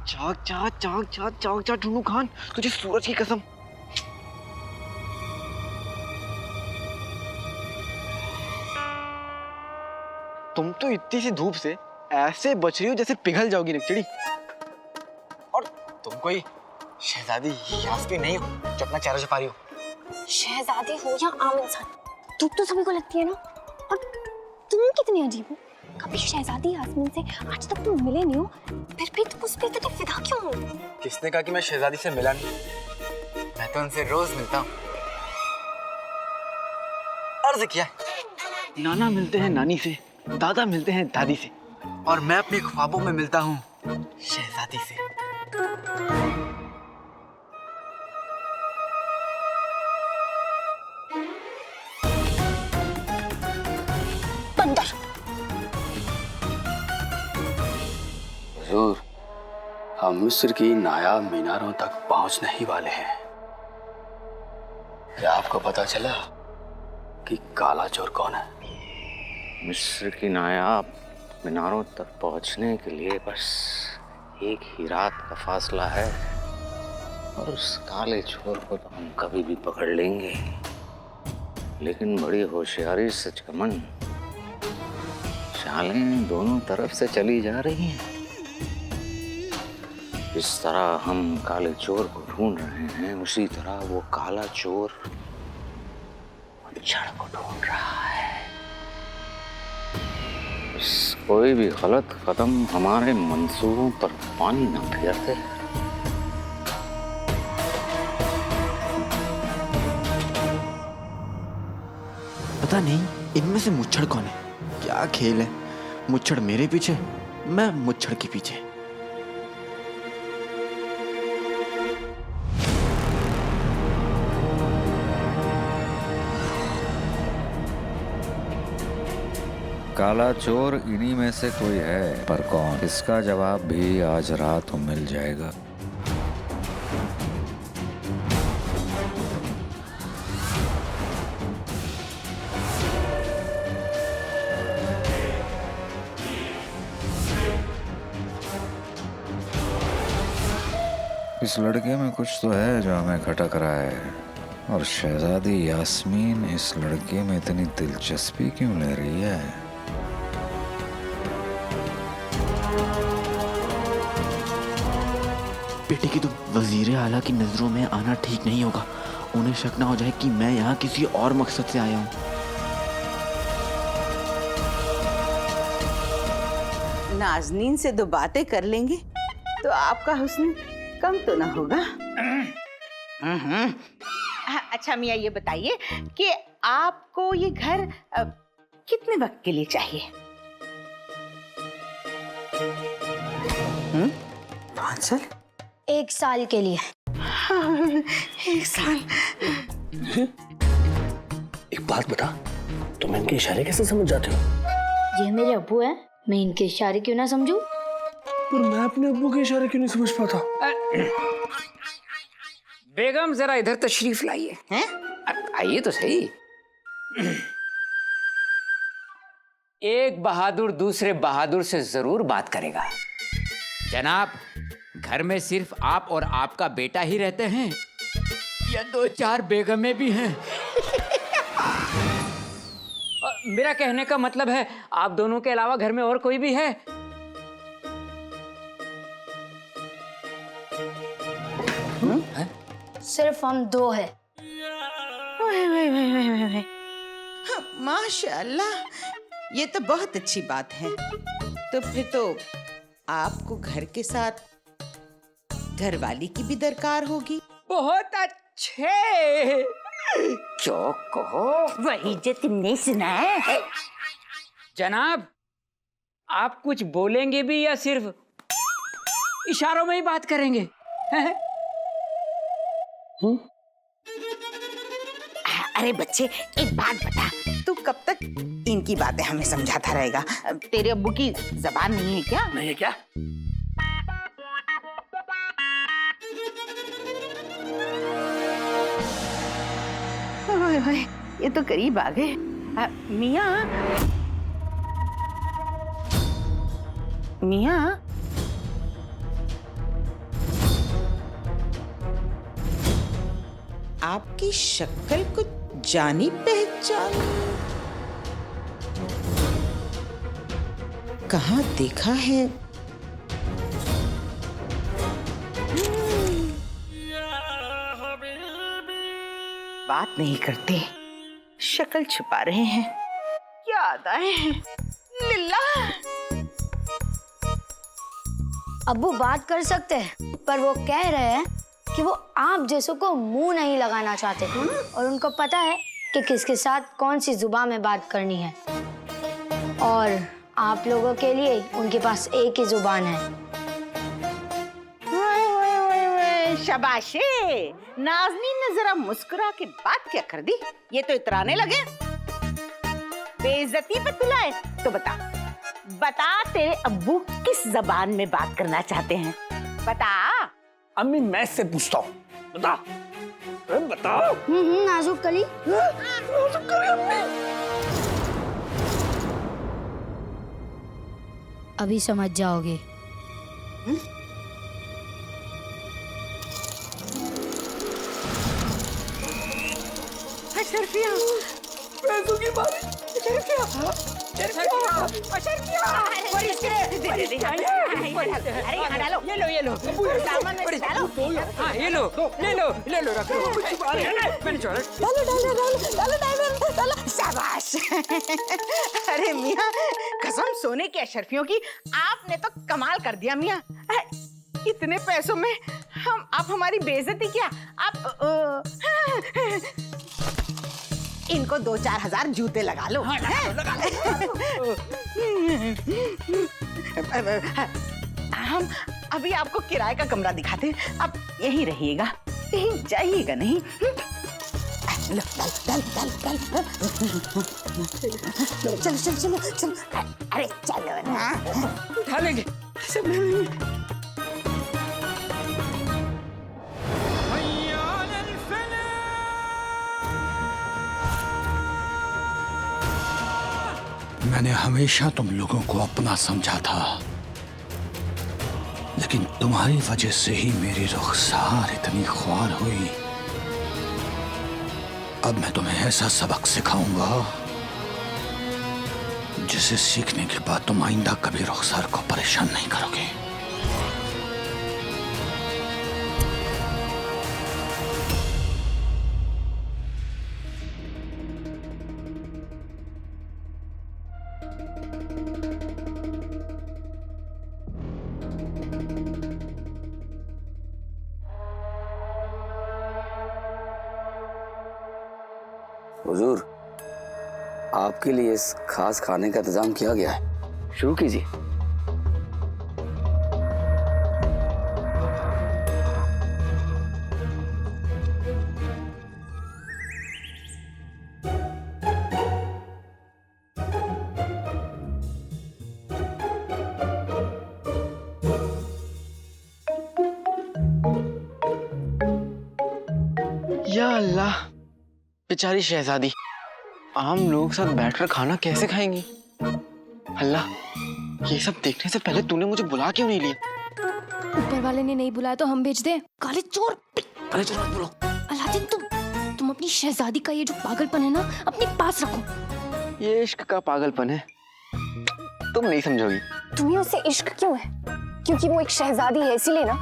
जाग जा जाग जा जाग जा टुन्नू खान, तुझे सूरज की कसम। तुम तो इतनी सी धूप से ऐसे बच रही हो जैसे पिघल जाओगी नकचड़ी। और तुम कोई शहजादी यास्मीन नहीं हो जो अपना चेहरा छुपा रही हो। शहजादी हो या आम इंसान, धूप तो सभी को लगती है ना। और तुम कितने अजीब हो, कभी शहजादी यास्मीन से आज तक तुम मिले नहीं हो, फिर भी तुम उस पे इतने फिदा क्यों हो? किसने कहा कि मैं शहजादी से मिला नहीं? मैं तो उनसे रोज मिलता हूँ। अर्ज किया, नाना मिलते हैं नानी से, दादा मिलते हैं दादी से, और मैं अपने ख्वाबों में मिलता हूँ शहजादी से। बंदर। हुजूर, हम मिस्र की नायाब मीनारों तक पहुंचने ही वाले हैं। क्या आपको पता चला कि काला चोर कौन है? मिस्र की नायाब मीनारों तक पहुंचने के लिए बस एक ही रात का फासला है, और उस काले चोर को तो हम कभी भी पकड़ लेंगे। लेकिन बड़ी होशियारी से चमन, चालें दोनों तरफ से चली जा रही हैं। इस तरह हम काले चोर को ढूंढ रहे हैं, उसी तरह वो काला चोर मच्छर को ढूंढ रहा है। कोई भी गलत कदम हमारे मंसूबों पर पानी न फेर दे। पता नहीं इनमें से मुच्छड़ कौन है, क्या खेल है? मुच्छड़ मेरे पीछे, मैं मुच्छड़ के पीछे। काला चोर इन्हीं में से कोई है, पर कौन, इसका जवाब भी आज रात को मिल जाएगा। इस लड़के में कुछ तो है जो हमें खटक रहा है, और शहजादी यास्मीन इस लड़के में इतनी दिलचस्पी क्यों ले रही है? बेटे की तो वजीर आला की नजरों में आना ठीक नहीं होगा, उन्हें शक ना हो जाए कि मैं यहाँ किसी और मकसद से आया हूँ। नाज़नीन से दो बातें कर लेंगे तो आपका हुस्न कम तो ना होगा। अच्छा मियाँ, ये बताइए कि आपको ये घर कितने वक्त के लिए चाहिए? 5 साल? 1 साल के लिए। हाँ, 1 साल। एक बात बता, तुम इनके इशारे कैसे समझ जाते हो? ये मेरे अब्बू है, मैं इनके इशारे क्यों ना समझूं? पर मैं अपने अब्बू के इशारे क्यों नहीं समझ पाता? बेगम जरा इधर तशरीफ लाइए। हैं? आइए तो सही। एक बहादुर दूसरे बहादुर से जरूर बात करेगा। जनाब, घर में सिर्फ आप और आपका बेटा ही रहते हैं या 2-4 बेगमें भी हैं? मेरा कहने का मतलब है, आप दोनों के अलावा घर में और कोई भी है? सिर्फ हम 2 हैं। माशाअल्लाह, ये तो बहुत अच्छी बात है। तो फिर तो आपको घर के साथ घरवाली की भी दरकार होगी। बहुत अच्छे, क्यों कहो वही जो तुमने सुना है। जनाब, आप कुछ बोलेंगे भी या सिर्फ इशारों में ही बात करेंगे? अरे बच्चे, एक बात बता, तू कब तक इनकी बातें हमें समझाता रहेगा? तेरे अब्बू की जबान नहीं है क्या? नहीं है क्या? ओए ओए, ये तो करीब आ गए। मियाँ, मियाँ, आपकी शक्ल कुछ जानी पहचान कहाँ देखा है? बात नहीं करते, शक्ल छुपा रहे हैं। याद आए हैं लिल्ला। अब्बू बात कर सकते हैं, पर वो कह रहे हैं कि वो आप जैसों को मुंह नहीं लगाना चाहते और उनको पता है कि किसके साथ कौन सी जुबान में बात करनी है, और आप लोगों के लिए उनके पास एक ही जुबान है। शाबाशे, नाज़नीन ने जरा मुस्कुरा के बात क्या कर दी। ये तो इतराने लगे। बेइज्जती पे तुलाए तो बता बता, तेरे अब्बू किस जबान में बात करना चाहते हैं? बता। अम्मी मैं से पूछता हूँ, बता बताओ। नाजुक कली। नाजुक कली अम्मी। अभी समझ जाओगे। शर्फिया, पैसों की बारी। शर्फिया, अरे यहाँ डालो, ये लो सामान में डालो। हाँ ये लो, ले लो रख लो। मैंने छोड़ा। डालो। शाबाश। अरे मियाँ, कसम सोने की अशरफियों की, आपने तो कमाल कर दिया मियाँ। इतने पैसों में आप हमारी बेइज्जती क्या, आप इनको 2-4 हजार जूते लगा लो। हम अभी आपको किराए का कमरा दिखाते हैं, आप यहीं रहिएगा, कहीं जाइएगा नहीं। लो, डाल। चलो। अरे चलो ना। उठा लेंगे। मैंने हमेशा तुम लोगों को अपना समझा था, लेकिन तुम्हारी वजह से ही मेरी रुखसार इतनी ख्वार हुई। अब मैं तुम्हें ऐसा सबक सिखाऊंगा जिसे सीखने के बाद तुम आइंदा कभी रुखसार को परेशान नहीं करोगे। हुजूर, आपके लिए इस खास खाने का इंतजाम किया गया है, शुरू कीजिए। या अल्लाह, बेचारी शहजादी आम लोगों के साथ बैठकर खाना कैसे खाएंगी? अल्लाह, ये सब देखने से पहले तूने मुझे बुला क्यों नहीं लिया? ऊपर वाले ने नहीं बुलाया तो हम भेज दें? काले चोर। पहले चलो बोलो। अलादीन, तुम अपनी शहजादी का ये जो पागलपन है ना, अपने पास रखो। ये इश्क का पागलपन है, तुम नहीं समझोगी। तुम्हें उससे इश्क क्यों है? क्योंकि वो एक शहजादी है, इसीलिए ना।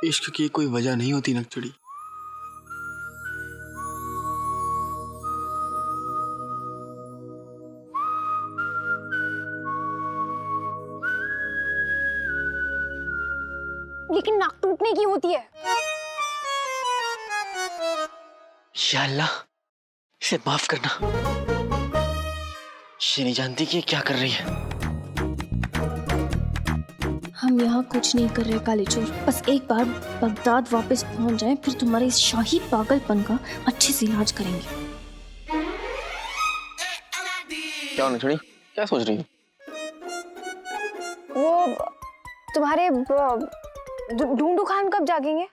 इश्क की कोई वजह नहीं होती नकचड़ी। लेकिन नाक टूटने की होती है। या अल्लाह, इसे माफ करना। ये नहीं जानती कि ये क्या कर रही है। हम यहाँ कुछ नहीं कर रहे काले चोर, बस एक बार बगदाद वापस पहुँच जाएं, फिर तुम्हारे इस शाही पागलपन का अच्छे से इलाज करेंगे। क्या नकचड़ी, क्या सोच रही हो? वो तुम्हारे ढूंढू खान कब जागेंगे?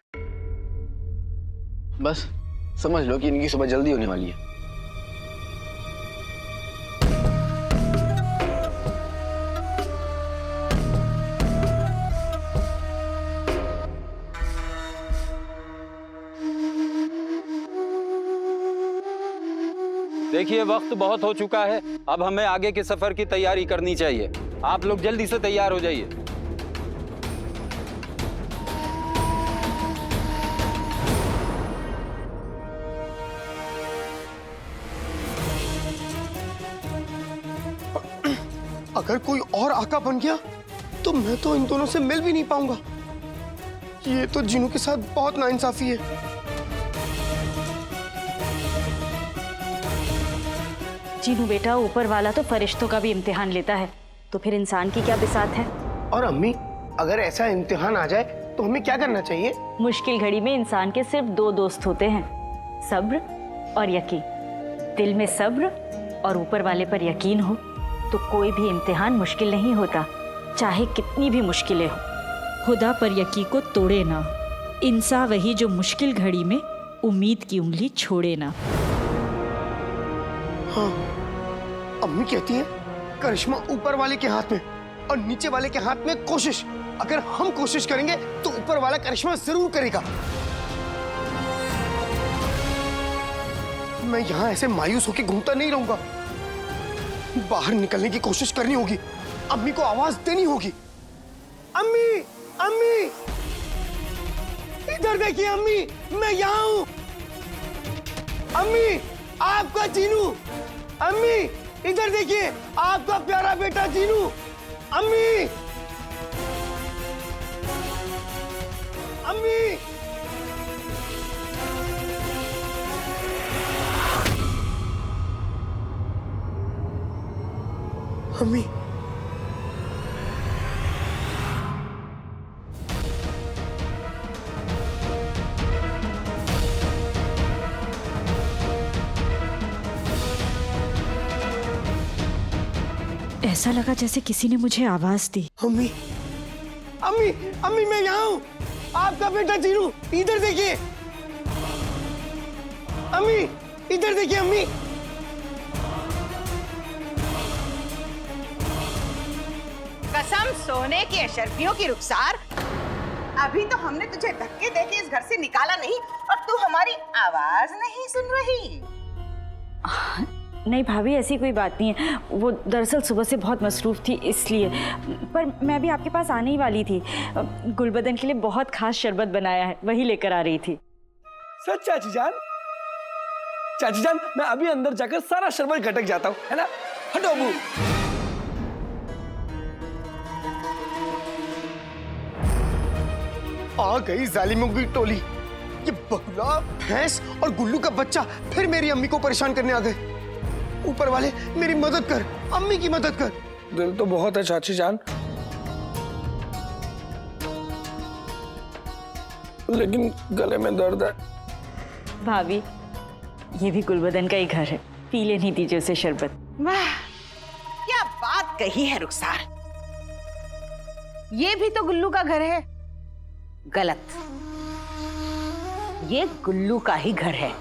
बस समझ लो कि इनकी सुबह जल्दी होने वाली है। देखिए वक्त बहुत हो चुका है, अब हमें आगे के सफर की तैयारी करनी चाहिए। आप लोग जल्दी से तैयार हो जाइए। अगर कोई और आका बन गया तो मैं तो इन दोनों से मिल भी नहीं पाऊंगा। ये तो जीनू के साथ बहुत नाइंसाफी है। जीनू बेटा, ऊपर वाला तो फरिश्तों का भी इम्तिहान लेता है, तो फिर इंसान की क्या बिसात है। और अम्मी, अगर ऐसा इम्तिहान आ जाए तो हमें क्या करना चाहिए? मुश्किल घड़ी में इंसान के सिर्फ दो दोस्त होते हैं, सब्र और यकीन। दिल में सब्र और ऊपर वाले पर यकीन हो तो कोई भी इम्तिहान मुश्किल नहीं होता, चाहे कितनी भी मुश्किलें हो। खुदा पर यकीन को तोड़े ना, इंसान वही जो मुश्किल घड़ी में उम्मीद की उंगली छोड़े ना। हाँ, अम्मी कहती है करिश्मा ऊपर वाले के हाथ में और नीचे वाले के हाथ में कोशिश। अगर हम कोशिश करेंगे तो ऊपर वाला करिश्मा जरूर करेगा। मैं यहाँ ऐसे मायूस होकर घूमता नहीं रहूंगा। बाहर निकलने की कोशिश करनी होगी, अम्मी को आवाज देनी होगी। अम्मी, अम्मी, इधर देखिए अम्मी, मैं यहाँ हूँ। अम्मी, आपका जीनू। अम्मी, इधर देखिए, आपका प्यारा बेटा जीनू। अम्मी, अम्मी, अम्मी, ऐसा लगा जैसे किसी ने मुझे आवाज दी। अम्मी, अम्मी, अम्मी, मैं यहाँ हूँ। आपका बेटा जीनू, इधर देखिए। अम्मी, इधर देखिए अम्मी। कसम सोने की अशर्फियों की रुखसार, अभी तो हमने तुझे धक्के देके इस घर से निकाला नहीं और तू हमारी आवाज नहीं सुन रही। नहीं भाभी, ऐसी कोई बात नहीं है। वो दरअसल सुबह से बहुत मसरूफ थी इसलिए। पर मैं भी आपके पास आने ही वाली थी। गुलबदन के लिए बहुत खास शरबत बनाया है, वही लेकर आ रही थी। सच चाची जान? चाची जान, मैं अभी अंदर जाकर सारा शरबत घटक जाता हूँ, है ना? हटो अबू। आ गई जालिमों की टोली। ये बगुला, भैंस और गुल्लू का बच्चा फिर मेरी अम्मी को परेशान करने आ गए। ऊपर वाले मेरी मदद कर, अम्मी की मदद कर। दिल तो बहुत है चाची जान, लेकिन गले में दर्द है। भाभी, ये भी गुलबदन का ही घर है, पी लेनी दीजिए उसे शरबत। वाह, क्या बात कही है रुखसार। ये भी तो गुल्लू का घर है। गलत, ये गुल्लू का ही घर है।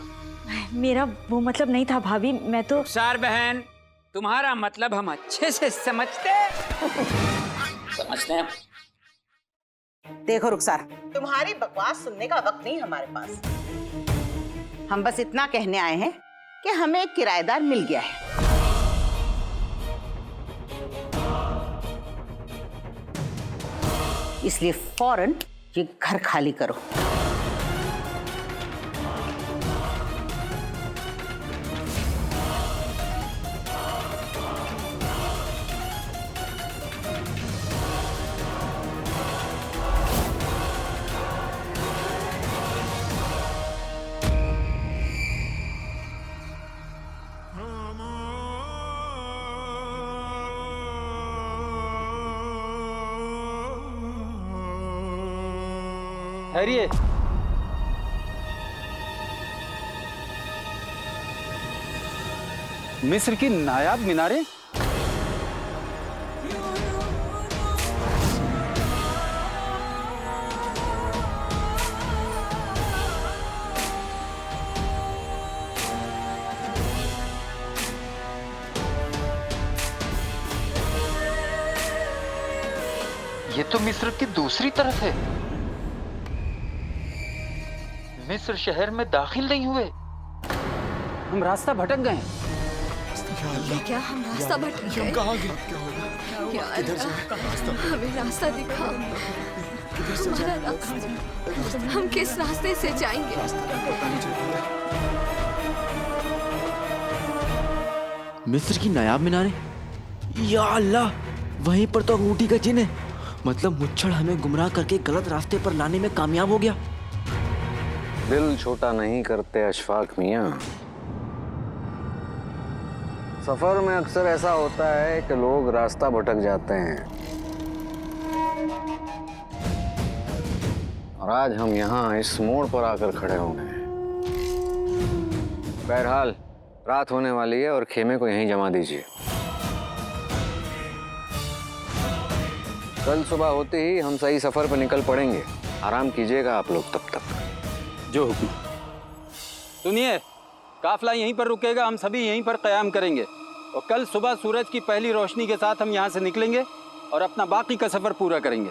मेरा वो मतलब नहीं था भाभी, मैं तो। रुखसार बहन, तुम्हारा मतलब हम अच्छे से समझते हैं। देखो रुखसार, तुम्हारी बकवास सुनने का वक्त नहीं हमारे पास। हम बस इतना कहने आए हैं कि हमें एक किराएदार मिल गया है। इसलिए फौरन ये घर खाली करो। ठहरिए। मिस्र की नायाब मीनारें? ये तो मिस्र की दूसरी तरफ है। मिस्र शहर में दाखिल नहीं हुए। हम रास्ता भटक गए। क्या हम रास्ता भटक गए? कहाँ गए? क्या होगा? या अल्लाह, हमें रास्ता दिखा। हमारा रास्ता, हम किस रास्ते से जाएंगे? मिस्र की नायाब मीनारें? या अल्लाह, वहीं पर तो अंगूठी का चिन्ह है। मतलब मुच्छड़ हमें गुमराह करके गलत रास्ते पर लाने में कामयाब हो गया। दिल छोटा नहीं करते अशफाक मियाँ। सफर में अक्सर ऐसा होता है कि लोग रास्ता भटक जाते हैं, और आज हम यहाँ इस मोड़ पर आकर खड़े हो गए। बहरहाल रात होने वाली है और खेमे को यहीं जमा दीजिए। कल सुबह होते ही हम सही सफर पर निकल पड़ेंगे। आराम कीजिएगा आप लोग तब तक। जो हुक्म। सुनिए, काफिला यहीं पर रुकेगा, हम सभी यहीं पर क़याम करेंगे और कल सुबह सूरज की पहली रोशनी के साथ हम यहाँ से निकलेंगे और अपना बाकी का सफर पूरा करेंगे।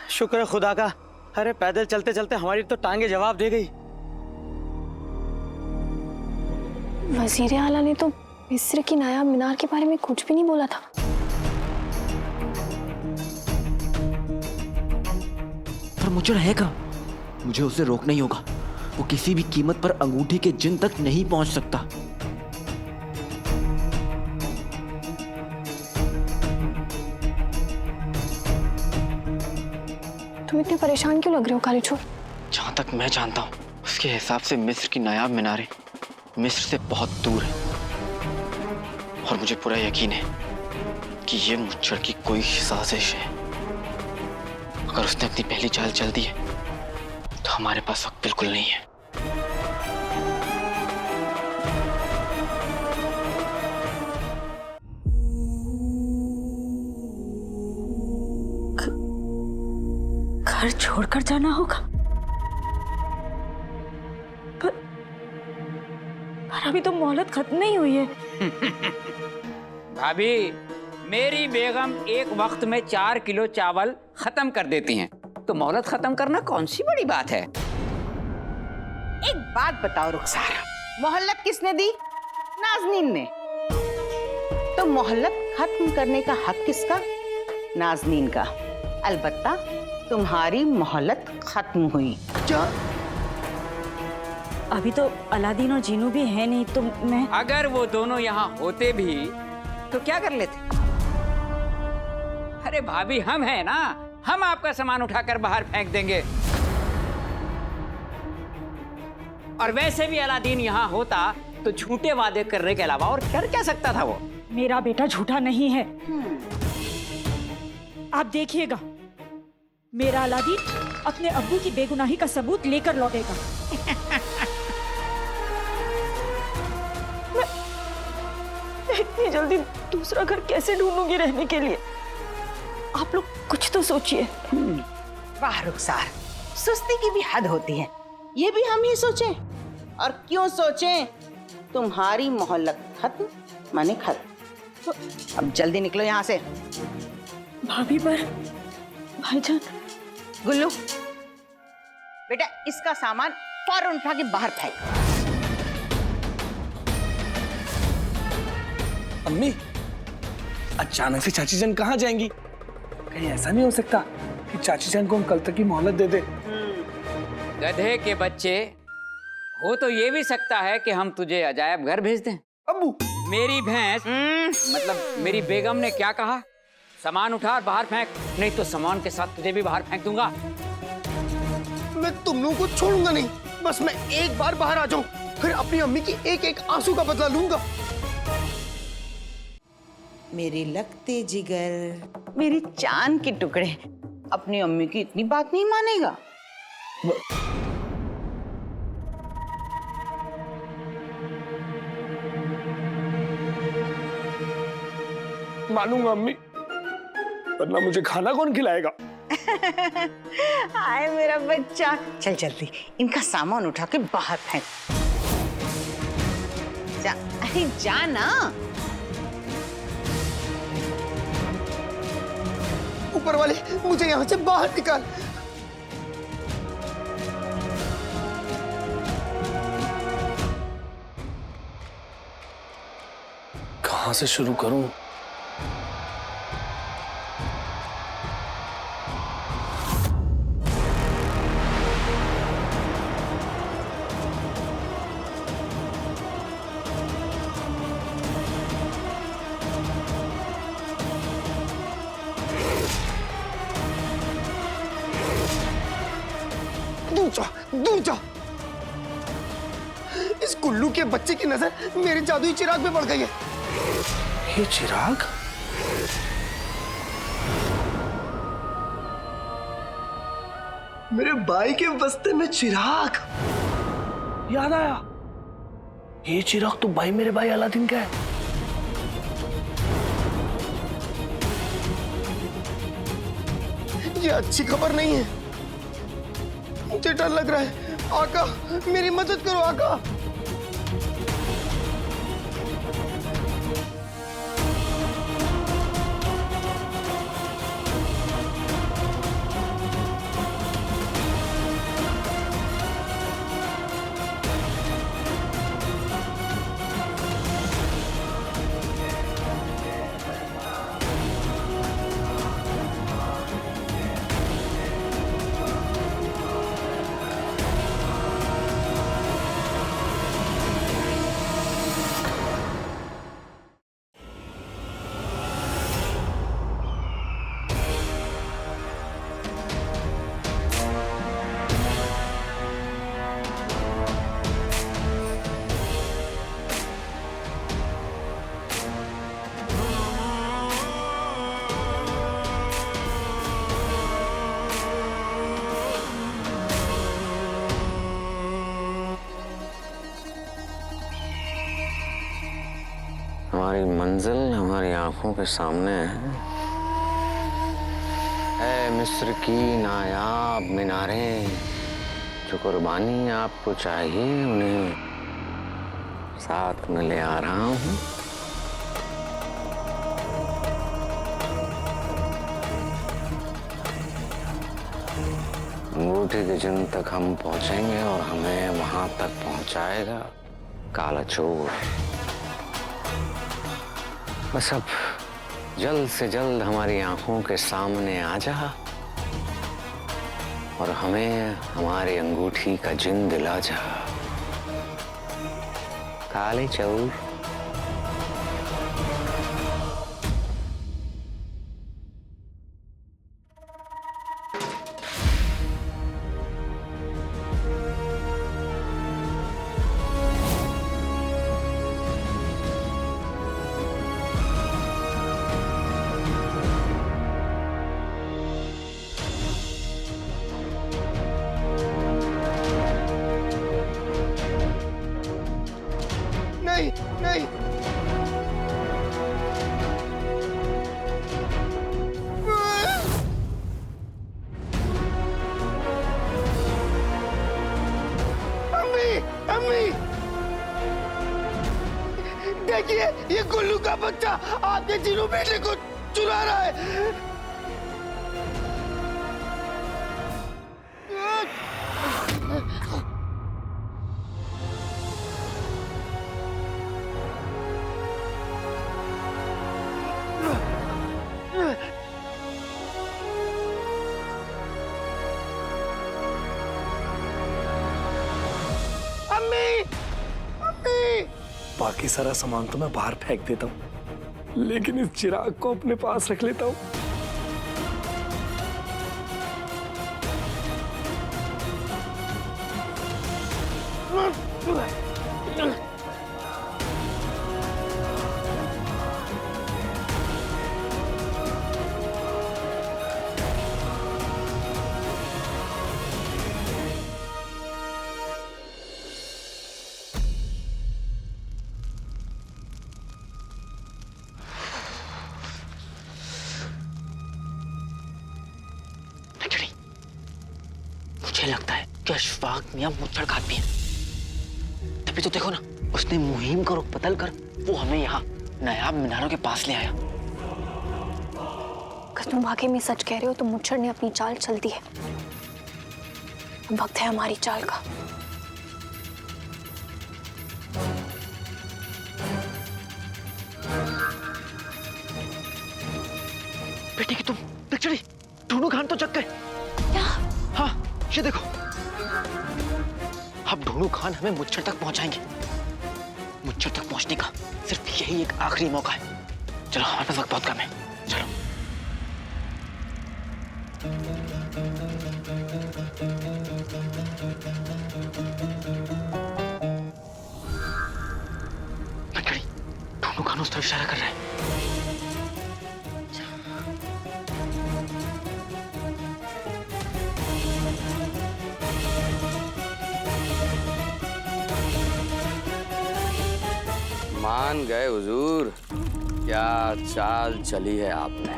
शुक्र है खुदा का। अरे पैदल चलते चलते हमारी तो टांगे जवाब दे गई। वजीर आला ने तो मिस्र की नायाब मीनार के बारे में कुछ भी नहीं बोला था। पर मुझे है कहाँ? मुझे उसे रोकना ही होगा। वो किसी भी कीमत पर अंगूठी के जिन तक नहीं पहुंच सकता। तुम इतने परेशान क्यों लग रहे हो काली चोर? जहां तक मैं जानता हूं, उसके हिसाब से मिस्र की नायाब मीनारें मिस्र से बहुत दूर है, और मुझे पूरा यकीन है कि ये मुच्छड़ की कोई साजिश है। अगर उसने अपनी पहली चाल चल दी है तो हमारे पास वक्त बिल्कुल नहीं है। घर छोड़कर जाना होगा। पर अभी तो मोहलत खत्म नहीं हुई है। भाभी, मेरी बेगम एक वक्त में 4 किलो चावल खत्म कर देती हैं, तो मोहलत खत्म करना कौन सी बड़ी बात है। एक बात बताओ रुखसार, मोहल्लत किसने दी? नाजनीन ने। तो मोहल्लत खत्म करने का हक किसका? नाजनीन का। अलबत्ता तुम्हारी मोहल्लत खत्म हुई। क्या? अभी तो अलादीन और जीनू भी है नहीं, तो मैं अगर वो दोनों यहाँ होते भी तो क्या कर लेते? अरे भाभी, हम हैं ना, हम आपका सामान उठाकर बाहर फेंक देंगे। और वैसे भी अलादीन यहाँ होता तो झूठे वादे करने के अलावा और कर क्या सकता था वो? मेरा बेटा झूठा नहीं है। आप देखिएगा, मेरा अलादीन अपने अब्बू की बेगुनाही का सबूत लेकर लौटेगा। मैं इतनी जल्दी दूसरा घर कैसे ढूंढूंगी रहने के लिए? आप लोग कुछ तो सोचिए। वाह रुखसार, सुस्ती की भी हद होती है। ये भी हम ही सोचें, और क्यों सोचें? तुम्हारी मोहल्लत खत्म माने खत्म। तो अब जल्दी निकलो यहाँ से। भाभी, पर भाईजान। गुल्लू, बेटा इसका सामान फौरन उठा के बाहर फेंक। अम्मी, अचानक से चाची जान कहाँ जाएंगी? कहीं ऐसा नहीं हो सकता कि चाची जान को हम कल तक की मोहलत दे दे? गधे के बच्चे, हो तो ये भी सकता है कि हम तुझे अजायब घर भेज दें। अब्बू, मेरी भैंस, मतलब मेरी बेगम ने क्या कहा? सामान उठा और बाहर फेंक, नहीं तो सामान के साथ तुझे भी बाहर फेंक दूंगा। मैं तुम लोगों को छोड़ूंगा नहीं। बस मैं एक बार बाहर आ जाऊं, फिर अपनी अम्मी की एक एक आंसू का बदला लूंगा। मेरे लगते जिगर, मेरी चांद के टुकड़े, अपनी अम्मी की इतनी बात नहीं मानेगा। मानूंगा अम्मी, वरना मुझे खाना कौन खिलाएगा? हाय मेरा बच्चा, चल जल्दी इनका सामान उठा के बाहर फेंक। जा, अरे जा ना। ऊपर वाले, मुझे यहाँ से बाहर निकाल। कहां से शुरू करूं? दूर जा, दूर जा। इस गुल्लू के बच्चे की नजर मेरे जादुई चिराग पे पड़ गई है। ये चिराग? मेरे भाई के बस्ते में चिराग। याद आया, ये चिराग तो भाई मेरे भाई अलादीन का है। ये अच्छी खबर नहीं है, मुझे डर लग रहा है। आका, मेरी मदद करो आका। हमारी मंजिल हमारी आंखों के सामने है। ऐ मिस्र की नायाब मीनारें, जो कुर्बानी आपको चाहिए उन्हें साथ में ले आ रहा हूँ। अंगूठी के जिन तक हम पहुंचेंगे और हमें वहां तक पहुंचाएगा काला चोर। बस अब जल्द से जल्द हमारी आंखों के सामने आ जा और हमें हमारी अंगूठी का जिन दिला जा, काले चोर। नहीं, नहीं। अम्मी, अम्मी, देखिए ये गुल्लू का बच्चा आपके जीनू बेटे को चुरा रहा है। बाकी सारा सामान तो मैं बाहर फेंक देता हूँ, लेकिन इस चिराग को अपने पास रख लेता हूँ। मुझे लगता है कि अशफाक मियां मुझे खाती है। तभी तो देखो ना, उसने मुहिम को बदल कर वो हमें यहाँ नायाब मीनारों के पास ले आया। अगर तुम वाकई में सच कह रहे हो तो मुच्छर ने अपनी चाल चल दी है। अब वक्त है हमारी चाल का। बेटी की तुम पिक्चरी ढूंढू खान तो जग गए। क्या? हाँ ये देखो, अब ढूंढू खान हमें मुच्छर तक पहुंचाएंगे। मुच्छर तक पहुंचने का सिर्फ यही एक आखिरी मौका है। चलो हमारे पास वक्त बहुत कम है, चलो। पिक्चरी ढूंढू खान उस तरफ इशारा कर रहा है। मान गए हुजूर, क्या चाल चली है आपने।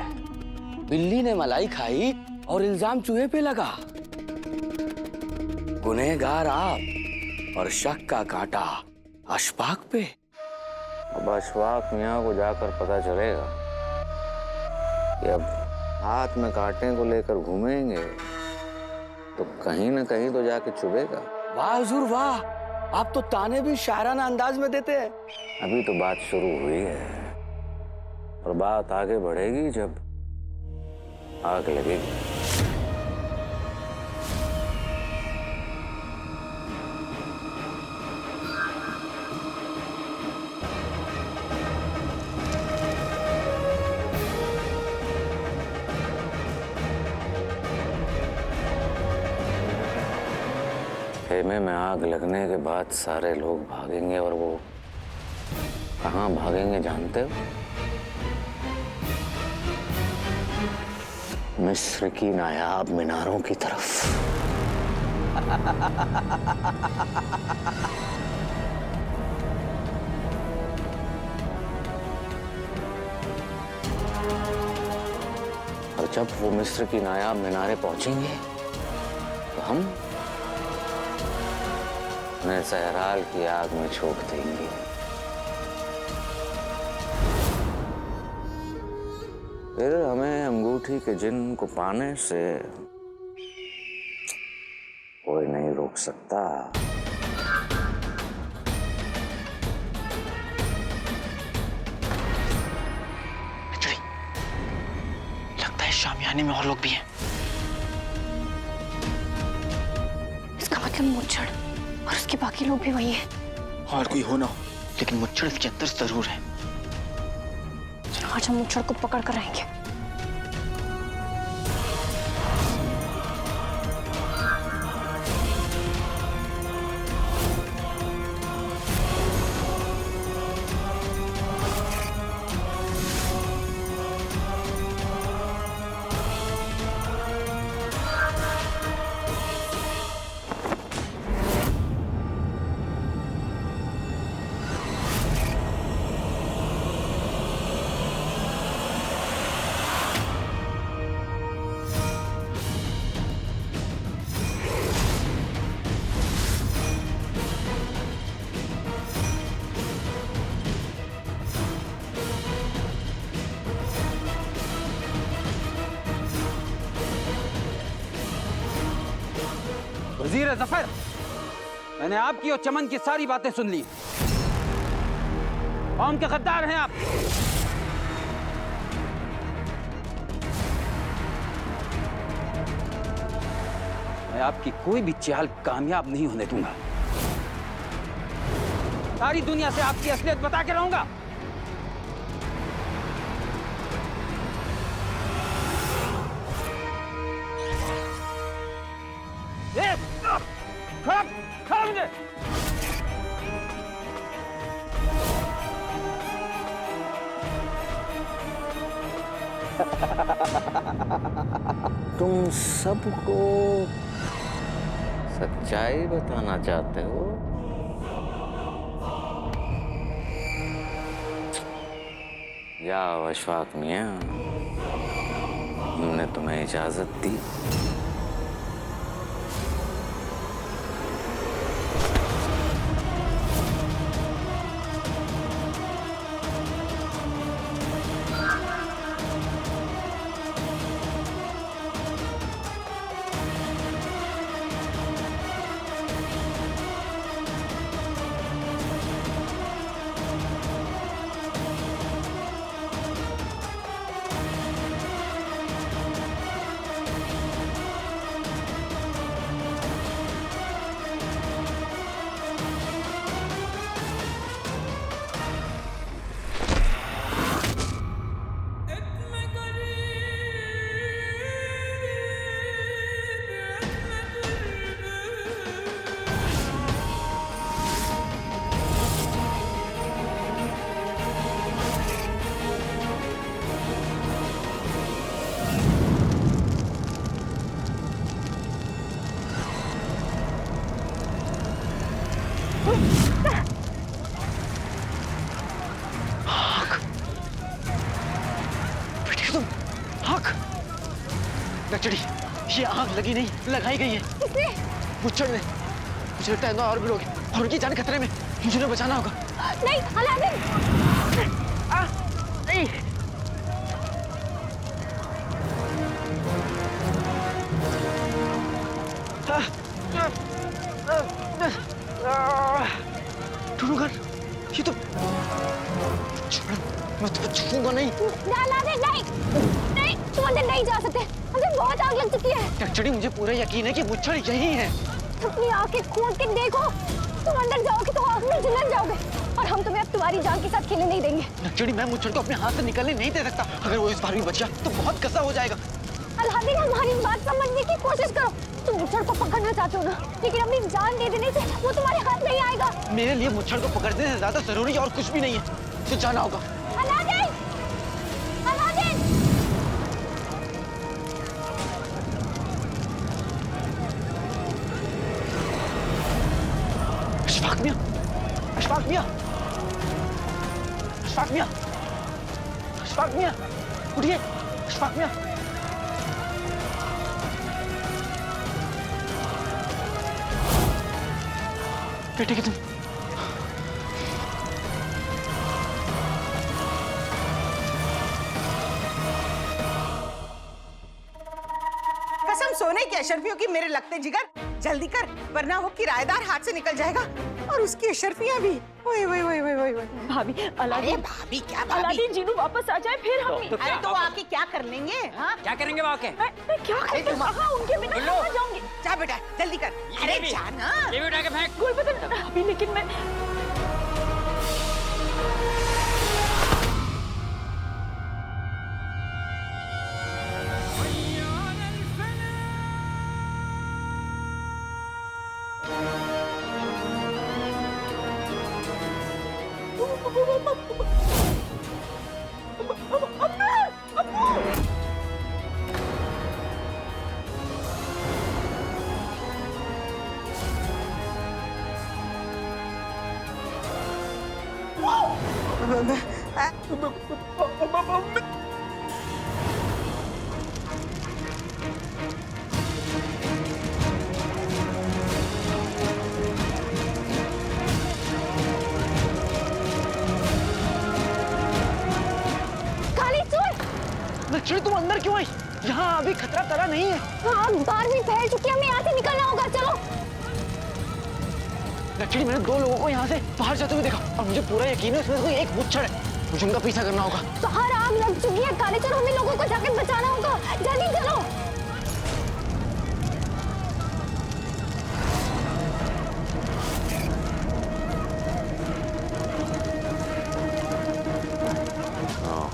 बिल्ली ने मलाई खाई और इल्जाम चूहे पे लगा। गुनहगार आप और शक का कांटा अशफाक पे। अब अशफाक मियाँ को जाकर पता चलेगा कि अब हाथ में कांटे को लेकर घूमेंगे तो कहीं ना कहीं तो जाके चुभेगा। वाह हुजूर वाह, आप तो ताने भी शायराना अंदाज में देते हैं। अभी तो बात शुरू हुई है और बात आगे बढ़ेगी जब आग लगेगी। खेमे में आग लगने के बाद सारे लोग भागेंगे और वो कहाँ भागेंगे जानते हो? मिस्र की नायाब मीनारों की तरफ। और जब वो मिस्र की नायाब मीनारें पहुंचेंगे तो हम उन्हें सहराल की आग में झोंक देंगे। फिर हमें अंगूठी के जिन्न को पाने से कोई नहीं रोक सकता। लगता है शामियाने में और लोग भी हैं। इसका मतलब मुच्छड़ और उसके बाकी लोग भी वही हैं। और कोई हो ना हो, लेकिन मुच्छड़ इसके अंदर जरूर है। चलो आज हम मुच्छड़ को पकड़ कर रहेंगे। वजीर जफर, मैंने आपकी और चमन की सारी बातें सुन ली। कौन के गद्दार हैं आप? मैं आपकी कोई भी चाल कामयाब नहीं होने दूंगा। सारी दुनिया से आपकी असलियत बता के रहूंगा। खड़ा मुझे। तुम सबको सच्चाई बताना चाहते हो? जाओ अशफाक मियां, हमने तुम्हें इजाजत दी। कचड़ी, ये आग लगी नहीं, लगाई गई है। किसने? मुझे ने। मुझे लगता है और भी लोग हैं और उनकी जान खतरे में। मुझे उन्हें बचाना होगा। नहीं अलादीन। नहीं। टूनूगन, ये तो छोड़, मैं तुम्हें छूऊंगा नहीं। अलादीन नहीं, नहीं, तुम अंदर नहीं जा सकते। अंदर बहुत आग लग चुकी है। कचड़ी, मुझे पूरा यकीन है कि मुच्छड़ यही है। अपनी आंखें खोल के देखो, तुम अंदर जाओगे तो आग में जलन जाओगे और हम तुम्हें अब तुम्हारी जान के साथ खेलने नहीं देंगे। नक्चड़ी, मैं मुच्छड़ को अपने हाथ से निकलने नहीं दे सकता। अगर वो इस बार भी बच गया तो बहुत कसा हो जाएगा। अलादीन, हमारी बात समझने की कोशिश करो। तुम मुच्छड़ को पकड़ना चाहते हो ना, लेकिन अपनी जान दे देने से वो तुम्हारे हाथ नहीं आएगा। मेरे लिए मुच्छड़ को पकड़ने से ज्यादा जरूरी और कुछ भी नहीं है। तो जाना होगा। Aladdin, Aladdin. अशफाक मियां, अशफाक मियां, अशफाक मियां, अशफाक मियां, उठिए, अशफाक मियां। बेटे की तुम कसम सोने की अशरफियों की मेरे लगते जिगर, जल्दी कर वरना वो किराएदार हाथ से निकल जाएगा और उसकी अशरफियां भी। ओए ओए ओए ओए ओए ओए। भाभी, अलादीन, भाभी क्या भाभी? अलादीन, जीनू वापस आ जाए फिर हम। अरे तो आके क्या कर लेंगे? हाँ क्या करेंगे वहाँ के? मैं क्या करूं? कहाँ उनके बिना कहाँ जाऊंगी? जा बेटा जल्दी कर। अरे जा ना। ये भी उठा के फेंक। गुलबदन, भाभी लेकिन मैं नक्चड़ी, तुम अंदर क्यों आई? यहाँ अभी खतरा टला नहीं है। हाँ, बार भी फैल चुकी है, हमें यहाँ से निकलना होगा। चलो। नक्चड़ी, मैंने 2 लोगों को यहाँ से बाहर जाते हुए देखा और मुझे पूरा यकीन है इसमें से कोई एक मुच्छड़ है। मुझे उनका पीछा करना होगा। बाहर आग लग चुकी है काले, चलो हमें लोगों को जाकर बचाना होगा। जल्दी चलो।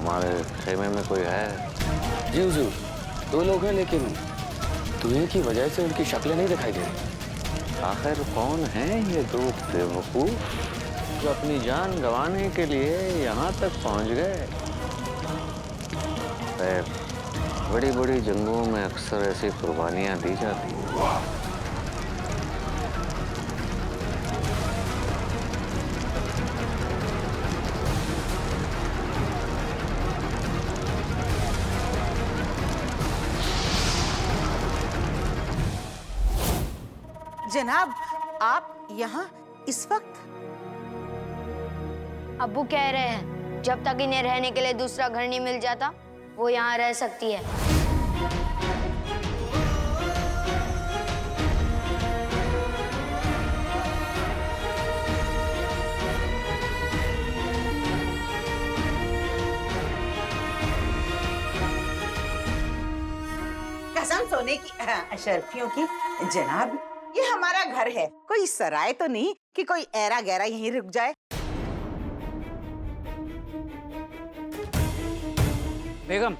हमारे खेमे में कोई है? जी हुजूर, 2 लोग हैं लेकिन धुएं की वजह से उनकी शक्लें नहीं दिखाई दे रही। आखिर कौन है ये 2 बेवकूफ जो अपनी जान गंवाने के लिए यहाँ तक पहुँच गए? खैर, बड़ी बड़ी जंगों में अक्सर ऐसी कुर्बानियाँ दी जाती हैं। जनाब, आप यहाँ इस वक्त? अब्बू कह रहे हैं जब तक इन्हें रहने के लिए दूसरा घर नहीं मिल जाता वो यहाँ रह सकती है। कसम सोने की अशरफियों की। जनाब, ये हमारा घर है, कोई सराय तो नहीं कि कोई ऐरा गैरा यहीं रुक जाए। बेगम,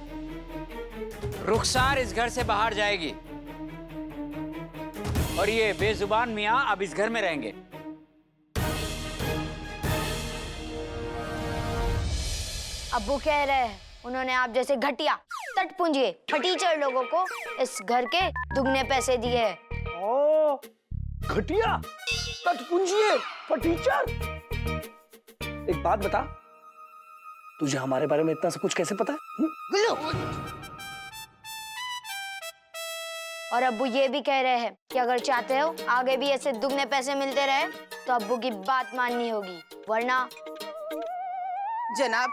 रुखसार इस घर से बाहर जाएगी और ये बेजुबान मियाँ अब इस घर में रहेंगे। अब्बू कह रहे हैं उन्होंने आप जैसे घटिया तटपुंजिए फटीचर लोगों को इस घर के दुगने पैसे दिए हैं। ओ, घटिया तटपुंजिए फटीचर। एक बात बता, तुझे हमारे बारे में इतना सब कुछ कैसे पता है? गुल्लू, और अब्बू ये भी कह रहे हैं कि अगर चाहते हो आगे भी ऐसे दुगने पैसे मिलते रहे तो अब्बू की बात माननी होगी, वरना। जनाब,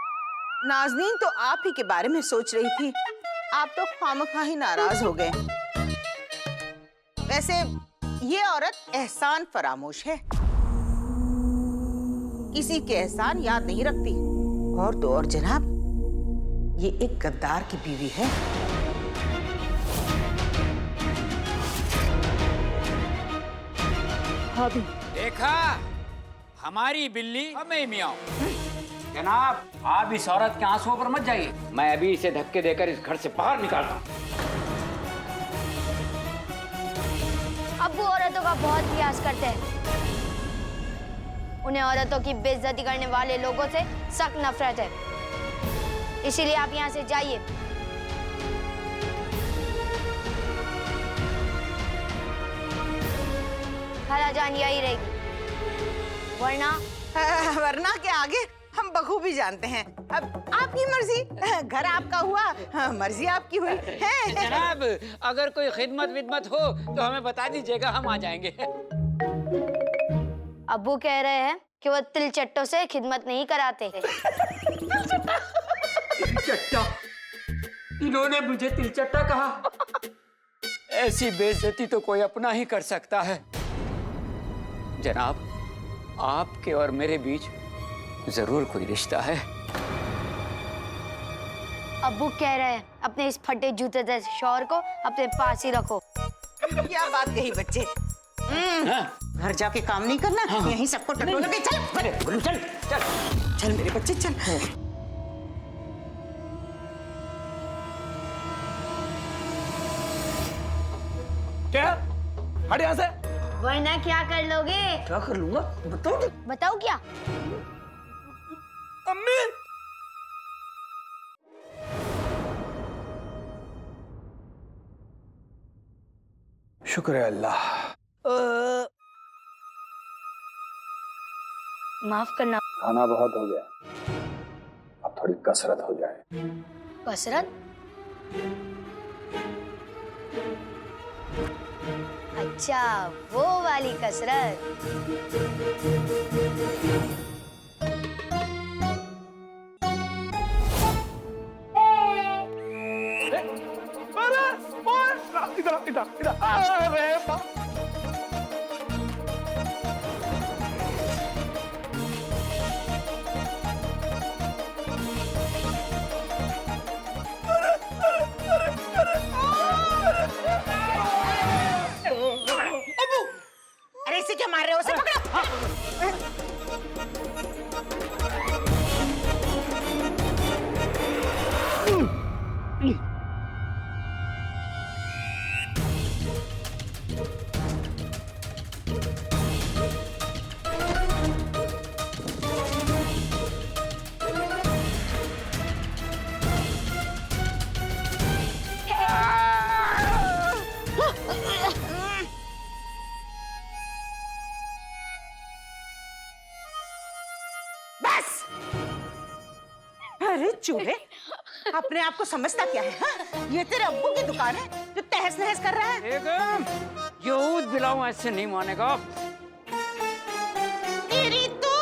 नाज़नीन तो आप ही के बारे में सोच रही थी, आप तो खामखा ही नाराज हो गए। वैसे ये औरत एहसान फरामोश है, किसी के एहसान याद नहीं रखती। और तो और जनाब, ये एक गद्दार की बीवी है। भाभी देखा, हमारी बिल्ली हमें मियाओ। जनाब, आप इस औरत के आंसुओं पर मत जाइए, मैं अभी इसे धक्के देकर इस घर से बाहर निकालता हूँ। अब्बू औरतों का बहुत लिहाज करते हैं, उन्हें औरतों की बेइज्जती करने वाले लोगों से सख्त नफरत है, इसीलिए आप यहाँ से जाइए। खाला जान यही रहेगी, वरना के आगे हम बखूबी जानते हैं। अब आपकी मर्जी, घर आपका हुआ, मर्जी आपकी हुई है। जनाब, अगर कोई खिदमत विदमत हो तो हमें बता दीजिएगा, हम आ जाएंगे। अब्बू कह रहे हैं कि वो तिलचट्टों से खिदमत नहीं कराते। तिलचट्टा? इन्होंने मुझे तिलचट्टा कहा? ऐसी बेइज्जती तो कोई अपना ही कर सकता है। जनाब, आपके और मेरे बीच जरूर कोई रिश्ता है। अब्बू कह रहे हैं अपने इस फटे जूते जैसे शौहर को अपने पास ही रखो। क्या बात कही बच्चे, घर जाके काम नहीं करना, यहीं सबको टटोला के चल। चल चल चल मेरे बच्चे चल। क्या? हट यहाँ से। वरना क्या कर लोगे? क्या कर लूंगा? बताओ। बताओ क्या? अम्मी। शुक्र है अल्लाह। माफ करना। खाना बहुत हो गया, अब थोड़ी कसरत हो जाए। कसरत? अच्छा, वो वाली कसरत। इधर अरे अरे इसे क्या मार रहे हो? उसे पकड़ो। अरे चूहे, अपने आप को समझता क्या है? हाँ? ये तेरे अब्बू की दुकान है जो तहस नहस कर रहा है। यहूद बिलाऊं ऐसे नहीं मानेगा। तेरी तो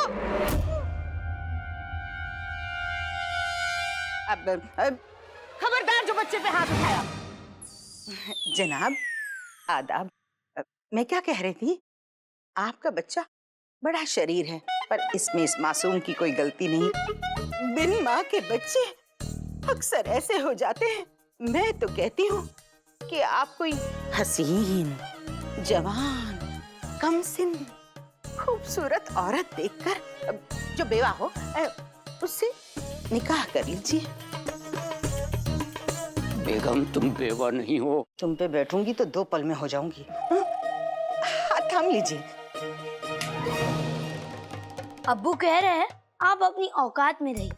अब खबरदार जो बच्चे पे हाथ उठाया। जनाब, आदाब। मैं क्या कह रही थी, आपका बच्चा बड़ा शरीर है, पर इसमें इस मासूम की कोई गलती नहीं। बिन माँ के बच्चे अक्सर ऐसे हो जाते हैं। मैं तो कहती हूँ कि आप कोई हसीन, जवान, कमसिन, खूबसूरत औरत देखकर जो बेवा हो उससे निकाह कर लीजिए। बेगम, तुम बेवा नहीं हो। तुम पे बैठूंगी तो 2 पल में हो जाऊंगी। हाथ थाम लीजिए। अब्बू कह रहे हैं आप अपनी औकात में रहिए,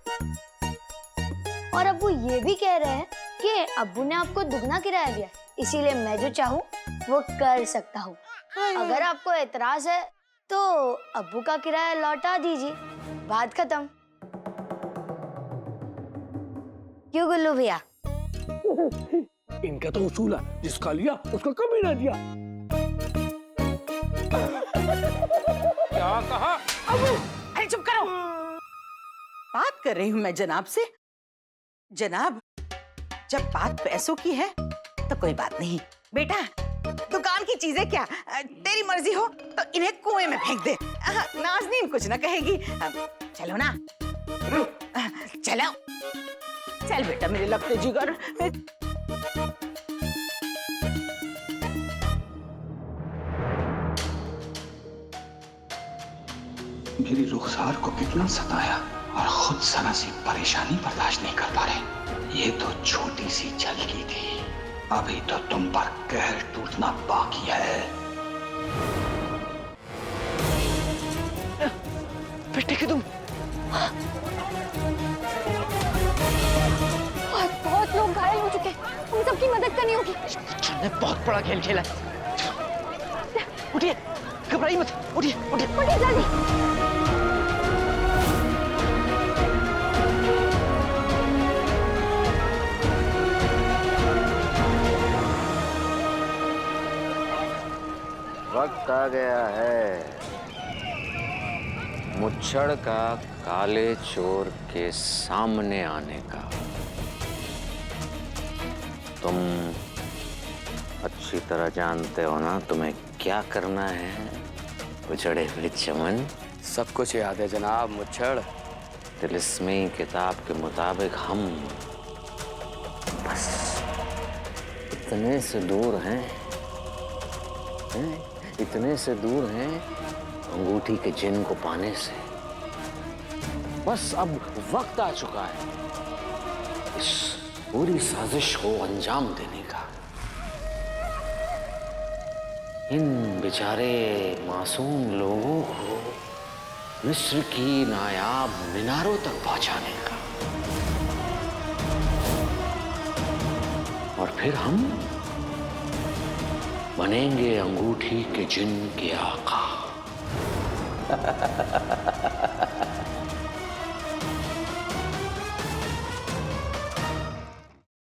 और अब्बू ये भी कह रहे हैं कि अब्बू ने आपको दुगना किराया दिया, इसीलिए मैं जो चाहूँ वो कर सकता हूँ। अगर आपको एतराज है तो अब्बू का किराया लौटा दीजिए, बात खत्म। क्यों गुल्लू भैया? इनका तो उसूल है, जिसका लिया उसको कभी ना दिया। क्या कहा? अबू, अरे चुप करो। बात कर रही हूं मैं जनाब से। जनाब, जब बात पैसों की है तो कोई बात नहीं। बेटा, दुकान की चीजें क्या, तेरी मर्जी हो तो इन्हें कुएं में फेंक दे। नाज़नीन कुछ ना कहेगी। चलो ना, चलो। चल बेटा मेरे लपटे जिगर। मेरी रुखसार को कितना सताया और खुद जरा सी परेशानी बर्दाश्त नहीं कर पा रहे। ये तो छोटी सी झलकी थी, अभी तो तुम पर कहर टूटना बाकी है। बेटे के तुम बहुत लोग घायल हो चुके हैं, हम सबकी मदद करनी होगी। ने बहुत बड़ा खेल खेला। उठिए, घबराइए मत, उठिए उठिए उठिए जल्दी। वक्त आ गया है मुच्छड़ का काले चोर के सामने आने का। तुम अच्छी तरह जानते हो ना तुम्हें क्या करना है, उजड़े हुए चमन। सब कुछ याद है जनाब मुच्छड़। तिलिस्मी किताब के मुताबिक हम बस इतने से दूर हैं, इतने से दूर हैं अंगूठी के जिन को पाने से। बस अब वक्त आ चुका है इस पूरी साजिश को अंजाम देने का। इन बेचारे मासूम लोगों को मिस्र की नायाब मीनारों तक पहुंचाने का। और फिर हम बनेंगे अंगूठी के जिन के आका।